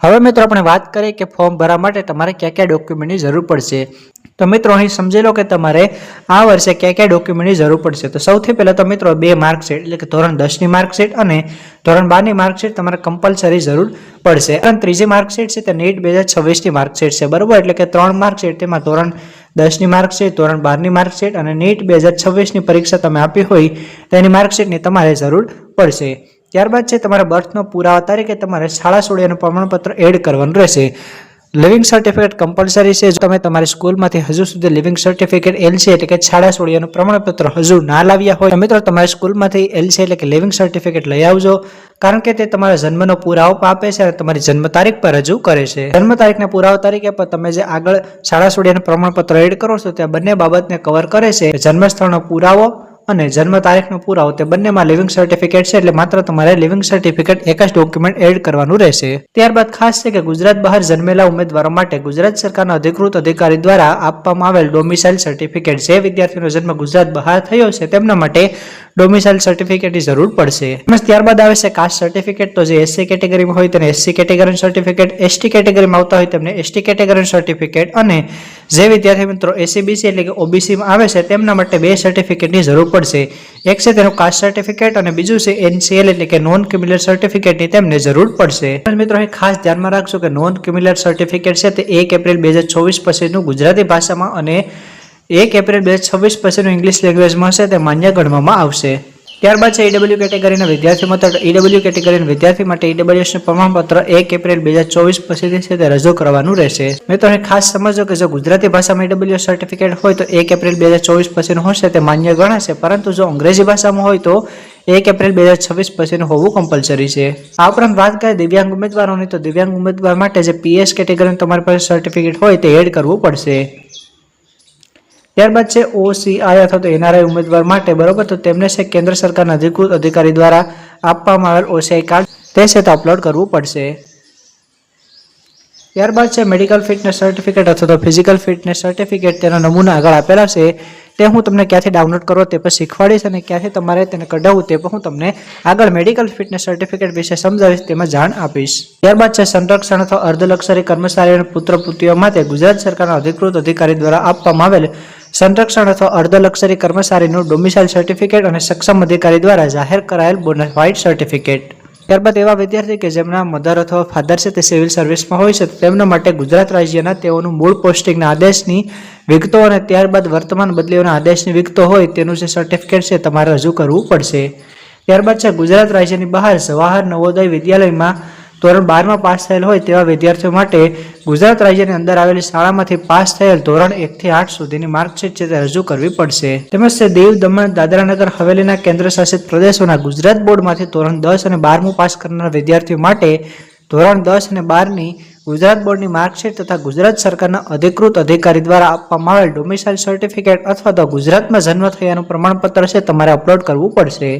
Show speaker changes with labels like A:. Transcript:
A: હવે મિત્રો આપણે વાત કરીએ કે ફોર્મ ભરવા માટે તમારે કયા કયા ડોક્યુમેન્ટની જરૂર પડશે। તો મિત્રો અહીં સમજી લો કે તમારે આ વર્ષે કયા કયા ડોક્યુમેન્ટની જરૂર પડશે। તો સૌથી પહેલા તો મિત્રો 2 માર્કશીટ એટલે કે ધોરણ 10ની માર્કશીટ અને ધોરણ 12ની માર્કશીટ તમારે કમ્પલસરી જરૂર પડશે। અને ત્રીજી માર્કશીટ છે તે નીટ 2026ની માર્કશીટ છે, બરોબર। એટલે કે 3 માર્કશીટ, તેમાં ધોરણ 10ની માર્કશીટ, ધોરણ 12ની માર્કશીટ અને નીટ 2026ની પરીક્ષા તમે આપી હોય તેની માર્કશીટની તમારે જરૂર પડશે। ત્યારબાદ છે તમારા બર્થનો પુરાવા તરીકે તમારે શાળા છોડ્યાનું પ્રમાણપત્ર એડ કરવાનું રહેશે। લિવિંગ સર્ટિફિકેટ કમ્પલસરી છે। જો તમે તમારી સ્કૂલમાંથી હજુ સુધી લિવિંગ સર્ટિફિકેટ LC એટલે કે શાળા છોડ્યાનું પ્રમાણપત્ર હજુ ના લાવ્યા હોય તો મિત્રો તમારી સ્કૂલમાંથી LC એટલે કે લિવિંગ સર્ટિફિકેટ લઈ આવજો, કારણ કે તે તમારા જન્મનો પુરાવો આપે છે અને તમારી જન્મ તારીખ પર રજૂ કરે છે। જન્મ તારીખના પુરાવા તરીકે પર તમે જે આગળ શાળા છોડ્યાનું પ્રમાણપત્ર એડ કરો છો તે બંને બાબતને કવર કરે છે। જન્મ સ્થળનો પુરાવો અને જન્મ તારીખનો પુરાવો તે બંનેમાં લિવિંગ સર્ટિફિકેટ છે, એટલે માત્ર તમારે લિવિંગ સર્ટિફિકેટ એક જ ડોક્યુમેન્ટ એડ કરવાનું રહેશે। ત્યારબાદ ખાસ છે કે ગુજરાત બહાર જન્મેલા ઉમેદવારો માટે ગુજરાત સરકારના અધિકૃત અધિકારી દ્વારા આપવામાં આવેલ ડોમિસાઇલ સર્ટિફિકેટ, જે વિદ્યાર્થીનો જન્મ ગુજરાત બહાર થયો છે તેમના માટે ડોમિસાઇલ સર્ટિફિકેટની જરૂર પડશે। ત્યારબાદ આવે છે કાસ્ટ સર્ટિફિકેટ। તો જે SC કેટેગરીમાં હોય તેને SC કેટેગરીનું સર્ટિફિકેટ, ST કેટેગરીમાં આવતા હોય તેમને ST કેટેગરીનું સર્ટિફિકેટ અને જે વિદ્યાર્થી મિત્રો SC BC એટલે કે OBC માં આવે છે તેમના માટે 2 સર્ટિફિકેટની જરૂર પડશે। એક છે તેનું કાસ્ટ સર્ટિફિકેટ અને બીજું છે NCL એટલે કે નોન ક્યુમ્યુલર સર્ટિફિકેટની તેમને જરૂર પડશે। મિત્રો અહીં ખાસ ધ્યાનમાં રાખજો કે નોન ક્યુમ્યુલર સર્ટિફિકેટ છે તે 1 એપ્રિલ 2024 પછીનું ગુજરાતી ભાષામાં અને 1 એપ્રિલ 2026 પછીનું ઇંગ્લિશ લેંગ્વેજમાં હશે તે માન્ય ગણવામાં આવશે। ત્યારબાદ છે EW કેટેગરીના વિદ્યાર્થી માટે EW કેટેગરીના વિદ્યાર્થી માટે EWSનું પ્રમાણપત્ર 1 એપ્રિલ 2024 પછીથી છે તે રજૂ કરવાનું રહેશે। મિત્રો અહીં ખાસ સમજો કે જો ગુજરાતી ભાષામાં EWS સર્ટિફિકેટ હોય તો 1 એપ્રિલ 2024 પછીનું હશે તે માન્ય ગણાશે, પરંતુ જો અંગ્રેજી ભાષામાં હોય તો 1 એપ્રિલ 2026 પછીનું હોવું કમ્પલસરી છે। આ ઉપરાંત વાત કરીએ દિવ્યાંગ ઉમેદવારોની, તો દિવ્યાંગ ઉમેદવાર માટે જે PS કેટેગરીનું તમારી પાસે સર્ટિફિકેટ હોય તે એડ કરવું પડશે। ત્યારબાદ છે OCI અથવા તો NRI ઉમેદવાર માટે, બરોબર, તો તેમને છે કેન્દ્ર સરકારના અધિકૃત અધિકારી દ્વારા આપવામાં આવેલ OCI કાર્ડ તે છે તે અપલોડ કરવું પડશે। ત્યારબાદ છે મેડિકલ ફિટનેસ સર્ટિફિકેટ અથવા તો ફિઝિકલ ફિટનેસ સર્ટિફિકેટ, તેના નમૂના આગળ આપેલા છે, તે હું તમને ક્યાંથી ડાઉનલોડ કરવો તે પણ શીખવાડીશ અને ક્યાંથી તમારે તેને કઢાવવું તે પણ હું તમને આગળ મેડિકલ ફિટનેસ સર્ટિફિકેટ વિશે સમજાવીશ, તેમાં જાણ આપીશ। ત્યારબાદ છે સંરક્ષણ અથવા અર્ધલક્ષરી કર્મચારીઓ અને પુત્ર પુત્રીઓ માટે ગુજરાત સરકારના અધિકૃત અધિકારી દ્વારા આપવામાં આવેલ સંરક્ષણ અથવા અર્ધલક્ષરી કર્મચારીનું ડોમિસાઇલ સર્ટિફિકેટ અને સક્ષમ અધિકારી દ્વારા જાહેર કરાયેલ બોનાફાઇડ સર્ટિફિકેટ। ત્યારબાદ એવા વિદ્યાર્થી કે જેમના મધર અથવા ફાધર છે તે સિવિલ સર્વિસમાં હોય છે તેમના માટે ગુજરાત રાજ્યના તેઓનું મૂળ પોસ્ટિંગના આદેશની વિગતો અને ત્યારબાદ વર્તમાન બદલીઓના આદેશની વિગતો હોય તેનું જે સર્ટિફિકેટ છે તમારે રજૂ કરવું પડશે। ત્યારબાદ છે ગુજરાત રાજ્યની બહાર જવાહર નવોદય વિદ્યાલયમાં ધોરણ 12માં પાસ થયેલ હોય તેવા વિદ્યાર્થીઓ માટે ગુજરાત રાજ્યની અંદર આવેલી શાળામાંથી પાસ થયેલ ધોરણ 1 થી 8 સુધીની માર્કશીટ છે તે રજૂ કરવી પડશે। તેમજ તે દીવ, દમણ, દાદરા નગર હવેલીના કેન્દ્ર શાસિત પ્રદેશોના ગુજરાત બોર્ડમાંથી ધોરણ 10 અને 12મું પાસ કરનાર વિદ્યાર્થીઓ માટે ધોરણ 10 અને 12ની ગુજરાત બોર્ડની માર્કશીટ તથા ગુજરાત સરકારના અધિકૃત અધિકારી દ્વારા આપવામાં આવેલ ડોમિસાઇલ સર્ટિફિકેટ અથવા તો ગુજરાતમાં જન્મ થયાનું પ્રમાણપત્ર છે તમારે અપલોડ કરવું પડશે।